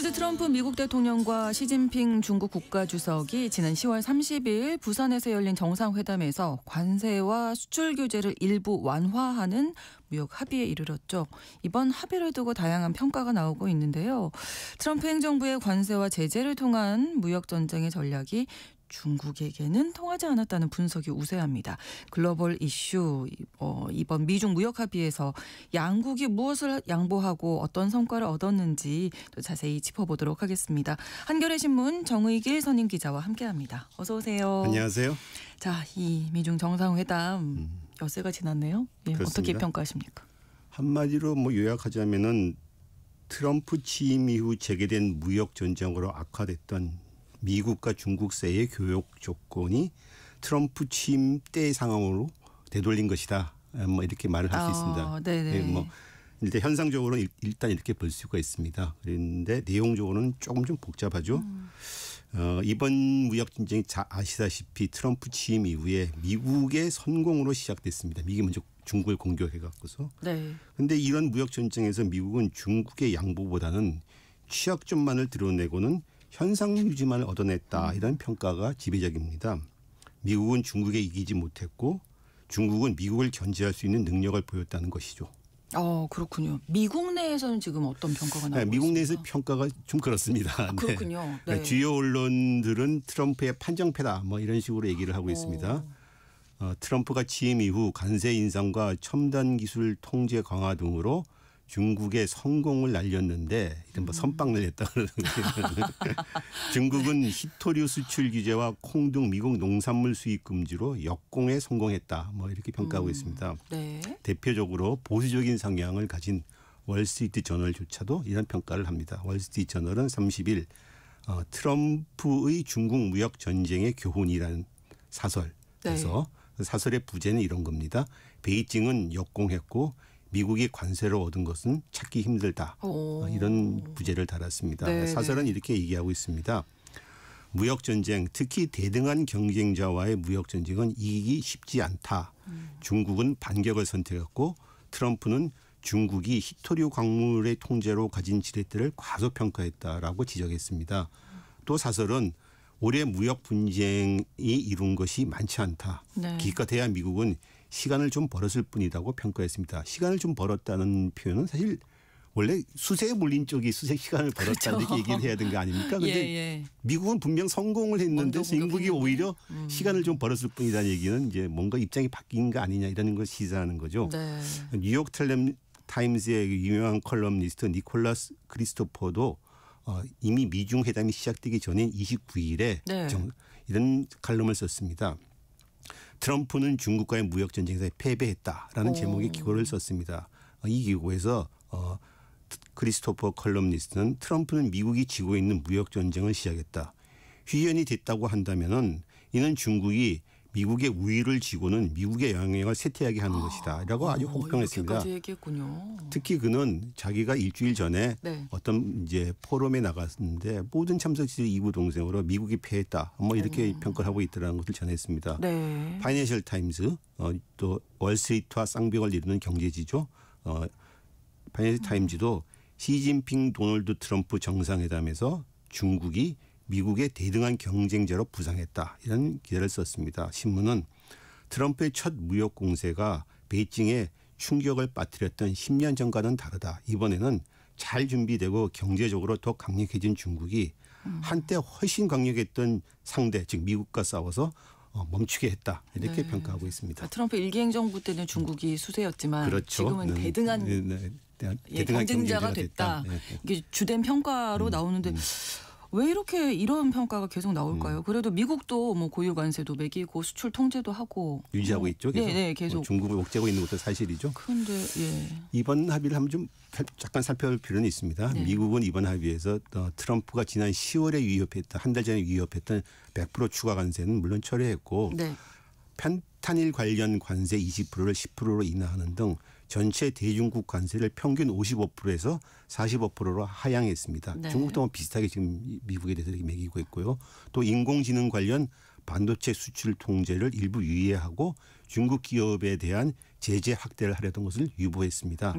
도널드 트럼프 미국 대통령과 시진핑 중국 국가주석이 지난 10월 30일 부산에서 열린 정상회담에서 관세와 수출 규제를 일부 완화하는 무역 합의에 이르렀죠. 이번 합의를 두고 다양한 평가가 나오고 있는데요. 트럼프 행정부의 관세와 제재를 통한 무역 전쟁의 전략이 중국에게는 통하지 않았다는 분석이 우세합니다. 글로벌 이슈 이번 미중 무역 합의에서 양국이 무엇을 양보하고 어떤 성과를 얻었는지 또 자세히 짚어보도록 하겠습니다. 한겨레 신문 정의길 선임 기자와 함께합니다. 어서 오세요. 안녕하세요. 자, 이 미중 정상회담 엿새가 지났네요. 예, 어떻게 평가하십니까? 한마디로 요약하자면은 트럼프 취임 이후 재개된 무역 전쟁으로 악화됐던 미국과 중국 사이의 교역 조건이 트럼프 취임 때의 상황으로 되돌린 것이다. 이렇게 말을 할 수 있습니다. 네네. 일단 현상적으로는 일단 이렇게 볼 수가 있습니다. 그런데 내용적으로는 조금 좀 복잡하죠. 이번 무역 전쟁이 아시다시피 트럼프 취임 이후에 미국의 선공으로 시작됐습니다. 미국이 먼저 중국을 공격해 갖고서. 네. 그런데 이런 무역 전쟁에서 미국은 중국의 양보보다는 취약점만을 드러내고는 현상 유지만을 얻어냈다. 이런 평가가 지배적입니다. 미국은 중국에 이기지 못했고 중국은 미국을 견제할 수 있는 능력을 보였다는 것이죠. 그렇군요. 미국 내에서는 지금 어떤 평가가 나오고 있습니까? 미국 내에서 평가가 좀 그렇습니다. 그렇군요. 네. 주요 언론들은 트럼프의 판정패다 이런 식으로 얘기를 하고 있습니다. 트럼프가 취임 이후 관세 인상과 첨단 기술 통제 강화 등으로 중국의 성공을 날렸는데 이른바 선빵 날렸다 그러는 거예요. 중국은 히토류 수출 규제와 콩 등 미국 농산물 수입 금지로 역공에 성공했다. 이렇게 평가하고 있습니다. 네. 대표적으로 보수적인 성향을 가진 월스트리트 저널조차도 이런 평가를 합니다. 월스트리트 저널은 30일 트럼프의 중국 무역 전쟁의 교훈이라는 사설에서 사설의 부제는 이런 겁니다. 베이징은 역공했고 미국이 관세로 얻은 것은 찾기 힘들다. 이런 부제를 달았습니다. 네, 사설은 이렇게 얘기하고 있습니다. 무역 전쟁, 특히 대등한 경쟁자와의 무역 전쟁은 이기기 쉽지 않다. 중국은 반격을 선택했고 트럼프는 중국이 히토류 광물의 통제로 가진 지렛대를 과소평가했다라고 지적했습니다. 또 사설은 올해 무역 분쟁이 이룬 것이 많지 않다. 네. 기껏해야 미국은 시간을 좀 벌었을 뿐이라고 평가했습니다. 시간을 좀 벌었다는 표현은 사실 원래 수세에 몰린 쪽이 수세 시간을 벌었다 이렇게 얘기를 해야 되는 거 아닙니까? 그런데 미국은 분명 성공을 했는데 중국이 오히려 시간을 좀 벌었을 뿐이라는 얘기는 이제 뭔가 입장이 바뀐 거 아니냐 이런 걸 시사하는 거죠. 네. 뉴욕 타임스의 유명한 컬럼니스트 니콜라스 크리스토퍼도 이미 미중 회담이 시작되기 전인 29일에 이런 칼럼을 썼습니다. 트럼프는 중국과의 무역 전쟁에서 패배했다라는 제목의 기고를 썼습니다. 이 기고에서 크리스토퍼 컬럼니스트는 트럼프는 미국이 지고 있는 무역 전쟁을 시작했다. 휘연이 됐다고 한다면은 이는 중국이 미국의 우위를 쥐고는 미국의 영향력을 쇠퇴하게 하는 것이다. 라고 아주 혹평했습니다. 이렇게까지 얘기했군요. 특히 그는 자기가 일주일 전에 어떤 이제 포럼에 나갔는데 모든 참석자들이 이구 동성으로 미국이 패했다. 이렇게 평가를 하고 있다는 것을 전했습니다. 네. 파이낸셜 타임즈 또 월스트리트와 쌍벽을 이루는 경제지죠. 파이낸셜 타임즈도 시진핑 도널드 트럼프 정상회담에서 중국이 미국의 대등한 경쟁자로 부상했다. 이런 기사를 썼습니다. 신문은 트럼프의 첫 무역 공세가 베이징에 충격을 빠뜨렸던 10년 전과는 다르다. 이번에는 잘 준비되고 경제적으로 더 강력해진 중국이 한때 훨씬 강력했던 상대 즉 미국과 싸워서 멈추게 했다. 이렇게 평가하고 있습니다. 트럼프 일기 행정부 때는 중국이 수세였지만 지금은 대등한 경쟁자가 됐다. 이게 주된 평가로 나오는데 왜 이렇게 이런 평가가 계속 나올까요? 그래도 미국도 고유 관세도 매기고 수출 통제도 하고 유지하고 있죠. 계속. 네, 계속 중국을 옥죄고 있는 것도 사실이죠. 그런데 이번 합의를 한번 좀 잠깐 살펴볼 필요는 있습니다. 미국은 이번 합의에서 트럼프가 지난 10월에 위협했던 한 달 전에 위협했던 100% 추가 관세는 물론 철회했고 펜타닐 관련 관세 20%를 10%로 인하하는 등 전체 대중국 관세를 평균 55%에서 45%로 하향했습니다. 중국도 비슷하게 지금 미국에 대해서 이렇게 매기고 있고요. 또 인공지능 관련 반도체 수출 통제를 일부 유예하고 중국 기업에 대한 제재 확대를 하려던 것을 유보했습니다.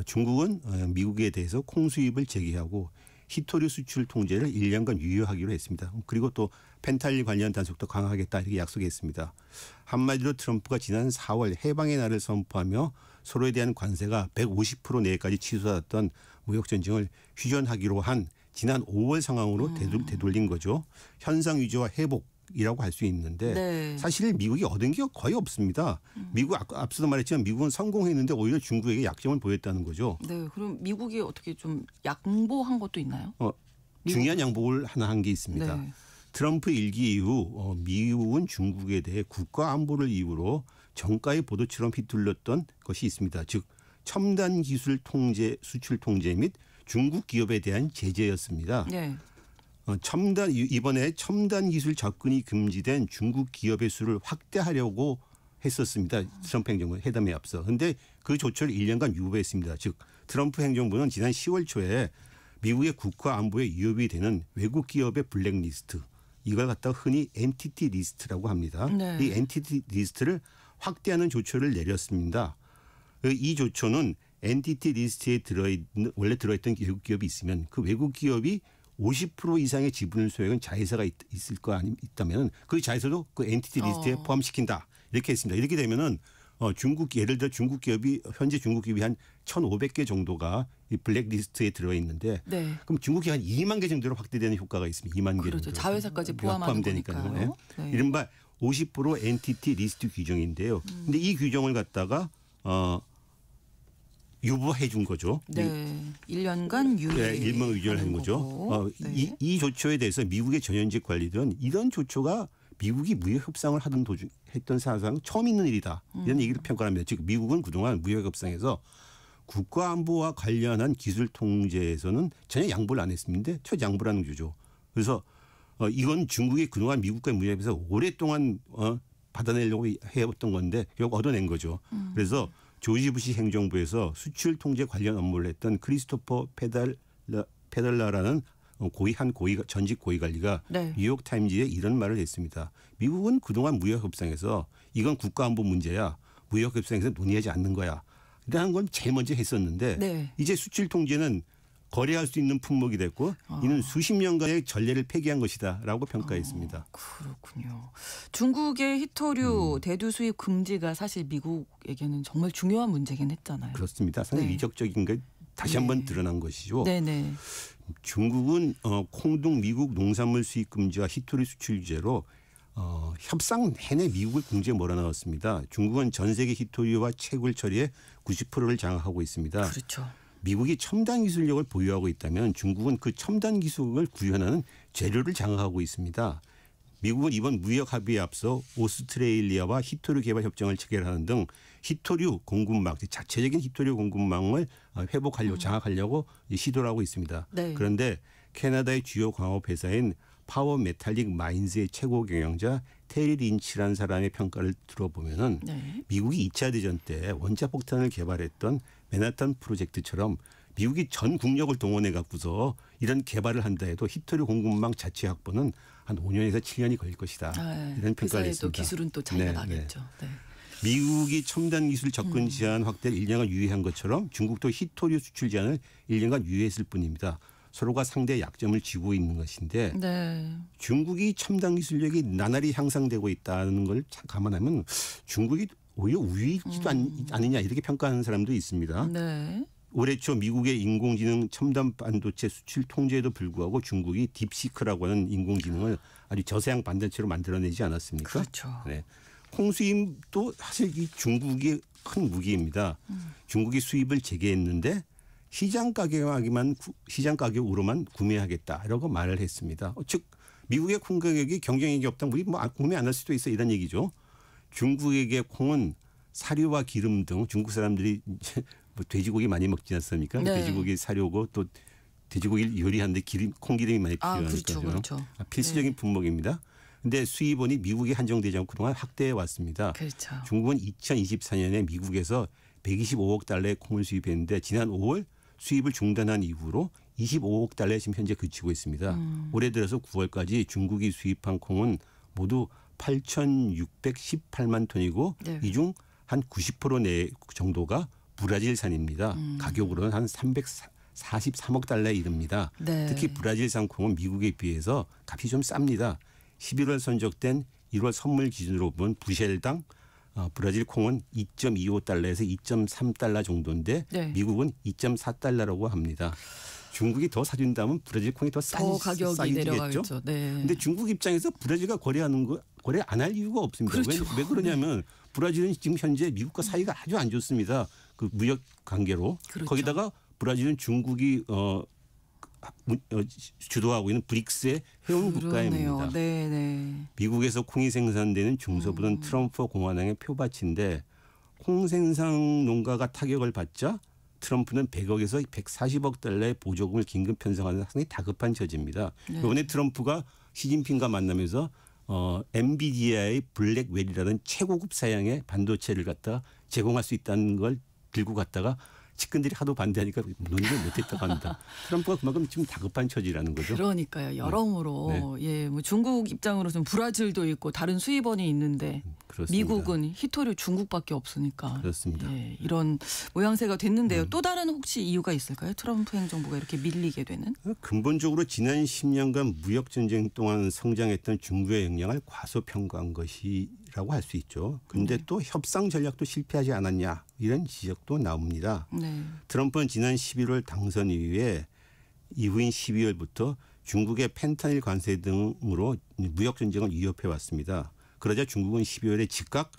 중국은 미국에 대해서 콩 수입을 재개하고 히토류 수출 통제를 1년간 유효하기로 했습니다. 그리고 또 펜탈린 관련 단속도 강화하겠다 이렇게 약속했습니다. 한마디로 트럼프가 지난 4월 해방의 날을 선포하며 서로에 대한 관세가 150% 내외까지 치솟았던 무역 전쟁을 휴전하기로 한 지난 5월 상황으로 되돌린 거죠. 현상 유지와 회복이라고 할 수 있는데 네. 사실 미국이 얻은 게 거의 없습니다. 미국 앞서도 말했지만 미국은 성공했는데 오히려 중국에게 약점을 보였다는 거죠. 네. 그럼 미국이 어떻게 좀 양보한 것도 있나요? 중요한 양보를 하나 한 게 있습니다. 네. 트럼프 일기 이후 미국은 중국에 대해 국가 안보를 이유로 정가의 보도처럼 휘둘렀던 것이 있습니다. 즉 첨단 기술 통제, 수출 통제 및 중국 기업에 대한 제재였습니다. 네. 이번에 첨단 기술 접근이 금지된 중국 기업의 수를 확대하려고 했었습니다. 트럼프 행정부는 회담에 앞서. 그런데 그 조처를 1년간 유보했습니다. 즉 트럼프 행정부는 지난 10월 초에 미국의 국가 안보에 위협이 되는 외국 기업의 블랙리스트 이걸 갖다가 흔히 엔티티 리스트라고 합니다. 네. 이 엔티티 리스트를 확대하는 조처를 내렸습니다. 이 조처는 엔티티 리스트에 원래 들어있던 외국 기업이 있으면 그 외국 기업이 50% 이상의 지분 소유한 자회사가 있을 거 있다면 그 자회사도 그 엔티티 리스트에 포함시킨다. 이렇게 했습니다. 이렇게 되면은 예를 들어 현재 중국 기업이 한 1,500개 정도가 이 블랙리스트에 들어 있는데 네. 그럼 중국이 한 2만 개 정도로 확대되는 효과가 있습니다. 2만 개 그렇죠. 정도. 자회사까지 포함하는 거니까요. 네. 네. 이른바 50% 엔티티 리스트 규정인데요. 근데 이 규정을 갖다가 유보해 준 거죠. 네. 1년간 유예. 일명 의존하는 거죠. 네. 이 조처에 대해서 미국의 전현직 관리들은 이런 조처가 미국이 무역 협상을 하던 도중 했던 사상 처음 있는 일이다. 이런 얘기를 평가합니다. 즉 미국은 그동안 무역 협상에서 국가 안보와 관련한 기술 통제에서는 전혀 양보를 안 했습니다. 첫 양보라는 구조죠. 그래서 이건 중국이 그동안 미국과의 무역에서 오랫동안 받아내려고 해왔던 건데 결국 얻어낸 거죠. 그래서 조지 부시 행정부에서 수출 통제 관련 업무를 했던 크리스토퍼 페달라라는 전직 고위 관리가 네. 뉴욕 타임즈에 이런 말을 했습니다. 미국은 그동안 무역 협상에서 이건 국가 안보 문제야. 무역 협상에서 논의하지 않는 거야. 라는 건 제일 먼저 했었는데 네. 이제 수출 통제는 거래할 수 있는 품목이 됐고 이는 수십 년간의 전례를 폐기한 것이다라고 평가했습니다. 그렇군요. 중국의 히토류 대두 수입 금지가 사실 미국에게는 정말 중요한 문제긴 했잖아요. 그렇습니다. 상당히 네. 이적적인 게 다시 한번 드러난 것이죠. 네네. 중국은 콩 등 미국 농산물 수입 금지와 히토류 수출 규제로 협상 내내 미국을 궁지에 몰아넣었습니다. 중국은 전 세계 히토류와 채굴 처리의 90%를 장악하고 있습니다. 그렇죠. 미국이 첨단 기술력을 보유하고 있다면 중국은 그 첨단 기술을 구현하는 재료를 장악하고 있습니다. 미국은 이번 무역 합의에 앞서 오스트레일리아와 히토류 개발 협정을 체결하는 등 히토류 공급망, 자체적인 히토류 공급망을 회복하려고 장악하려고 시도를 하고 있습니다. 네. 그런데 캐나다의 주요 광업 회사인 파워 메탈릭 마인즈의 최고 경영자 테리 린치라는 사람의 평가를 들어보면은 네. 미국이 2차 대전 때 원자폭탄을 개발했던 맨하탄 프로젝트처럼 미국이 전 국력을 동원해 갖고서 이런 개발을 한다 해도 히토류 공급망 자체 확보는 한 5년에서 7년이 걸릴 것이다. 이런 평가를 했습니다. 또 기술은 또 차이가 나겠죠. 네. 미국이 첨단 기술 접근 제한 확대를 1년간 유예한 것처럼 중국도 히토류 수출 제한을 1년간 유예했을 뿐입니다. 서로가 상대의 약점을 쥐고 있는 것인데 네. 중국이 첨단 기술력이 나날이 향상되고 있다는 걸 감안하면 중국이 오히려 우위이지도 않느냐 이렇게 평가하는 사람도 있습니다. 네. 올해 초 미국의 인공지능 첨단 반도체 수출 통제에도 불구하고 중국이 딥시크라고 하는 인공지능을 아주 저세양 반도체로 만들어내지 않았습니까? 그렇죠. 네. 콩수입도 사실 이 중국의 큰 무기입니다. 중국이 수입을 재개했는데 시장 가격으로만 구매하겠다라고 말을 했습니다. 즉 미국의 콩 가격이 경쟁력이 없다면 우리 구매 안 할 수도 있어 이런 얘기죠. 중국에게 콩은 사료와 기름 등 중국 사람들이 이제 뭐 돼지고기 많이 먹지 않습니까? 네. 돼지고기 사료고 또 돼지고기를 요리하는데 콩기름이 많이 필요한 그렇죠, 거죠. 그렇죠. 필수적인 품목입니다. 그런데 수입원이 미국에 한정되지 않고 그동안 확대해 왔습니다. 그렇죠. 중국은 2024년에 미국에서 125억 달러의 콩을 수입했는데 지난 5월 수입을 중단한 이후로 25억 달러에 지금 현재 그치고 있습니다. 올해 들어서 9월까지 중국이 수입한 콩은 모두 8,618만 톤이고 네. 이 중 한 90% 내 정도가 브라질산입니다. 가격으로는 한 43억 달러에 이릅니다. 네. 특히 브라질산 콩은 미국에 비해서 값이 좀 쌉니다. 11월 선적된 1월 선물 기준으로 보면 부셸당 브라질 콩은 2.25달러에서 2.3달러 정도인데 네. 미국은 2.4달러라고 합니다. 중국이 더 사준다면 브라질 콩이 더 가격이 싸지겠죠. 내려가겠죠. 네. 근데 중국 입장에서 브라질과 거래하는 거 거래 안 할 이유가 없습니다. 그렇죠. 왜 그러냐면 브라질은 지금 현재 미국과 사이가 아주 안 좋습니다. 그 무역 관계로. 그렇죠. 거기다가 브라질은 중국이 주도하고 있는 브릭스의 회원 국가입니다. 네, 네. 미국에서 콩이 생산되는 중서부는 트럼프 공화당의 표밭인데 콩 생산 농가가 타격을 받자 트럼프는 100억에서 140억 달러의 보조금을 긴급 편성하는 상당히 다급한 처지입니다. 네. 이번에 트럼프가 시진핑과 만나면서 엔비디아의 블랙웰이라는 최고급 사양의 반도체를 갖다 제공할 수 있다는 걸 들고 갔다가 측근들이 하도 반대하니까 논의를 못했다고 합니다. 트럼프가 그만큼 지금 다급한 처지라는 거죠. 그러니까요. 여러모로 예, 뭐 중국 입장으로서는 브라질도 있고 다른 수입원이 있는데 그렇습니다. 미국은 히토류 중국밖에 없으니까 그렇습니다. 예, 이런 모양새가 됐는데요. 또 다른 혹시 이유가 있을까요? 트럼프 행정부가 이렇게 밀리게 되는? 근본적으로 지난 10년간 무역 전쟁 동안 성장했던 중국의 역량을 과소평가한 것이라고 할 수 있죠. 그런데 또 협상 전략도 실패하지 않았냐 이런 지적도 나옵니다. 네. 트럼프는 지난 11월 당선 이후인 12월부터 중국의 펜타닐 관세 등으로 무역 전쟁을 위협해 왔습니다. 그러자 중국은 12월에 즉각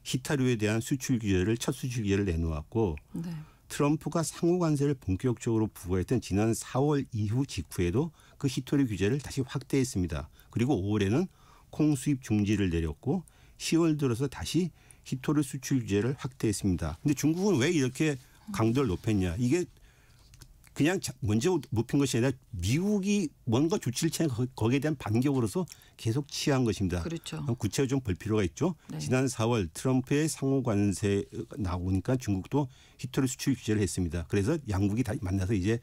히타류에 대한 첫 수출 규제를 내놓았고 네. 트럼프가 상호 관세를 본격적으로 부과했던 지난 4월 이후 직후에도 그 히토류 규제를 다시 확대했습니다. 그리고 5월에는 콩 수입 중지를 내렸고 10월 들어서 다시 히토류 수출 규제를 확대했습니다. 근데 중국은 왜 이렇게 강도를 높였냐? 이게 그냥 먼저 높인 것이 아니라 미국이 뭔가 조치를 취한 거기에 대한 반격으로서 계속 취한 것입니다. 그렇죠. 구체적으로 좀 볼 필요가 있죠. 네. 지난 4월 트럼프의 상호 관세 나오니까 중국도 히토류 수출 규제를 했습니다. 그래서 양국이 다 만나서 이제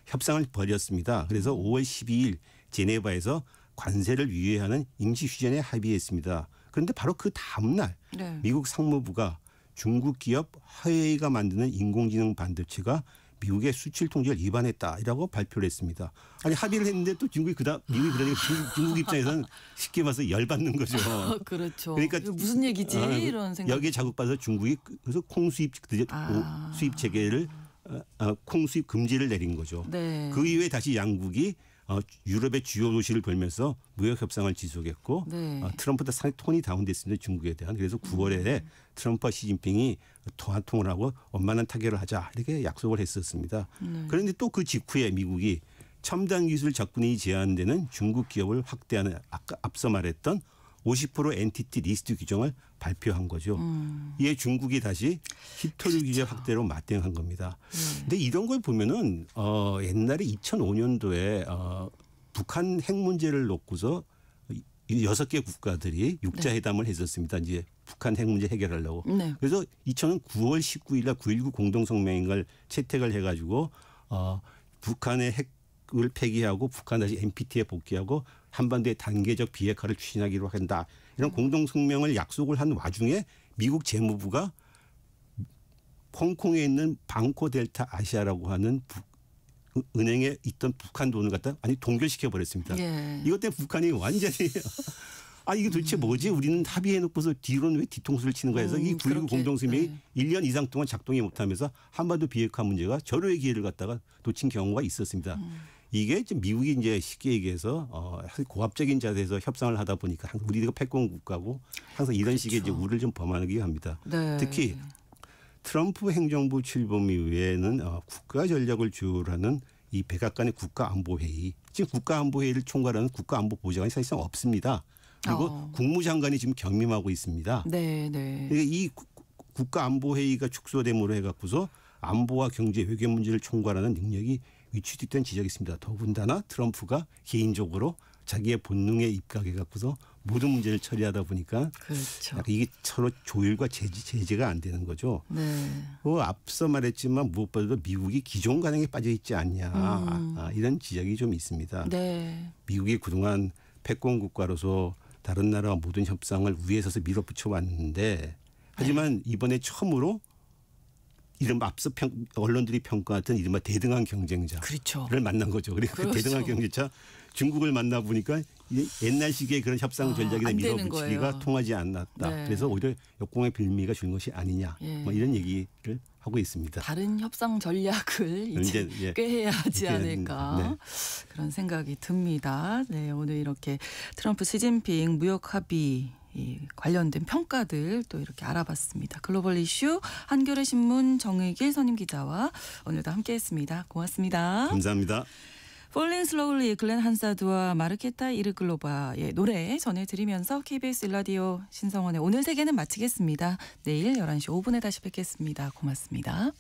협상을 벌였습니다. 그래서 5월 12일 제네바에서 관세를 유예하는 임시 휴전에 합의했습니다. 그런데 바로 그 다음 날 네. 미국 상무부가 중국 기업 화웨이가 만드는 인공지능 반도체가 미국의 수출 통제를 위반했다라고 발표를 했습니다. 아니 합의를 했는데 또 미국이 그러니까 중국 입장에서는 쉽게 봐서 열받는 거죠. 그렇죠. 그러니까 이거 무슨 얘기지 이런 생각. 여기에 자극받아서 중국이 그래서 콩 수입 수입 체계를 콩 수입 금지를 내린 거죠. 네. 그 이후에 다시 양국이 유럽의 주요 도시를 벌면서 무역 협상을 지속했고 네. 트럼프도 상당히 톤이 다운됐습니다. 중국에 대한. 그래서 9월에 트럼프와 시진핑이 통화통을 하고 원만한 타결을 하자 이렇게 약속을 했었습니다. 그런데 또 그 직후에 미국이 첨단 기술 접근이 제한되는 중국 기업을 확대하는 아까 앞서 말했던 50% 엔티티 리스트 규정을 발표한 거죠. 이에 중국이 다시 히토류 규제 확대로 맞대응한 겁니다. 근데 이런 걸 보면은 옛날에 2005년도에 북한 핵 문제를 놓고서 6개 국가들이 육자회담을 했었습니다. 이제 북한 핵 문제 해결하려고. 네. 그래서 2000년 9월 19일 날 9.19 공동성명인 걸 채택을 해가지고 북한의 핵을 폐기하고 북한 다시 NPT에 복귀하고 한반도의 단계적 비핵화를 추진하기로 한다. 이런 공동성명을 약속을 한 와중에 미국 재무부가 홍콩에 있는 방코델타 아시아라고 하는 은행에 있던 북한 돈을 갖다 동결시켜 버렸습니다. 예. 이것 때문에 북한이 완전히 이게 도대체 뭐지? 우리는 합의해놓고서 뒤로는 왜 뒤통수를 치는 거야 해서 이 9.19 공동성명이 1년 이상 동안 작동이 못하면서 한반도 비핵화 문제가 절호의 기회를 갖다가 놓친 경우가 있었습니다. 이게 지금 미국이 이제 쉽게 얘기해서 고압적인 자세에서 협상을 하다 보니까 우리가 패권 국가고 항상 이런 식의 이제 우를 좀 범하게 합니다. 네. 특히 트럼프 행정부 출범 이후에는 국가 전략을 조율하는 이 백악관의 국가안보회의, 지금 국가안보회의를 총괄하는 국가안보보좌관이 사실상 없습니다. 그리고 국무장관이 지금 겸임하고 있습니다. 네, 네. 이 국가안보회의가 축소됨으로 해갖고서 안보와 경제, 외교 문제를 총괄하는 능력이 위축됐다는 지적이 있습니다. 더군다나 트럼프가 개인적으로 자기의 본능에 입각해 갖고서 모든 문제를 처리하다 보니까 그렇죠. 이게 서로 조율과 제재가 안 되는 거죠. 네. 앞서 말했지만 무엇보다도 미국이 기존 관행에 빠져 있지 않냐 이런 지적이 좀 있습니다. 네. 미국이 그동안 패권 국가로서 다른 나라와 모든 협상을 위에 서서 밀어붙여 왔는데 하지만 이번에 처음으로 이른바 앞서 언론들이 평가했던 이른바 대등한 경쟁자를 그렇죠. 만난 거죠. 그리고 그 그렇죠. 대등한 경쟁자 중국을 만나 보니까 옛날식의 그런 협상 전략이나 안 되는 밀어붙이기가 거예요. 통하지 않았다. 네. 그래서 오히려 역공의 빌미가 주는 것이 아니냐. 예. 뭐 이런 얘기를 하고 있습니다. 다른 협상 전략을 이제 예. 꾀해야 하지 않을까 네. 그런 생각이 듭니다. 네, 오늘 이렇게 트럼프 시진핑 무역 합의 관련된 평가들 또 이렇게 알아봤습니다. 글로벌 이슈 한겨레 신문 정의길 선임 기자와 오늘도 함께했습니다. 고맙습니다. 감사합니다. Falling Slowly 글렌 한사드와 마르케타 이르글로바의 노래 전해드리면서 KBS 일라디오 신성원의 오늘 세계는 마치겠습니다. 내일 11시 5분에 다시 뵙겠습니다. 고맙습니다.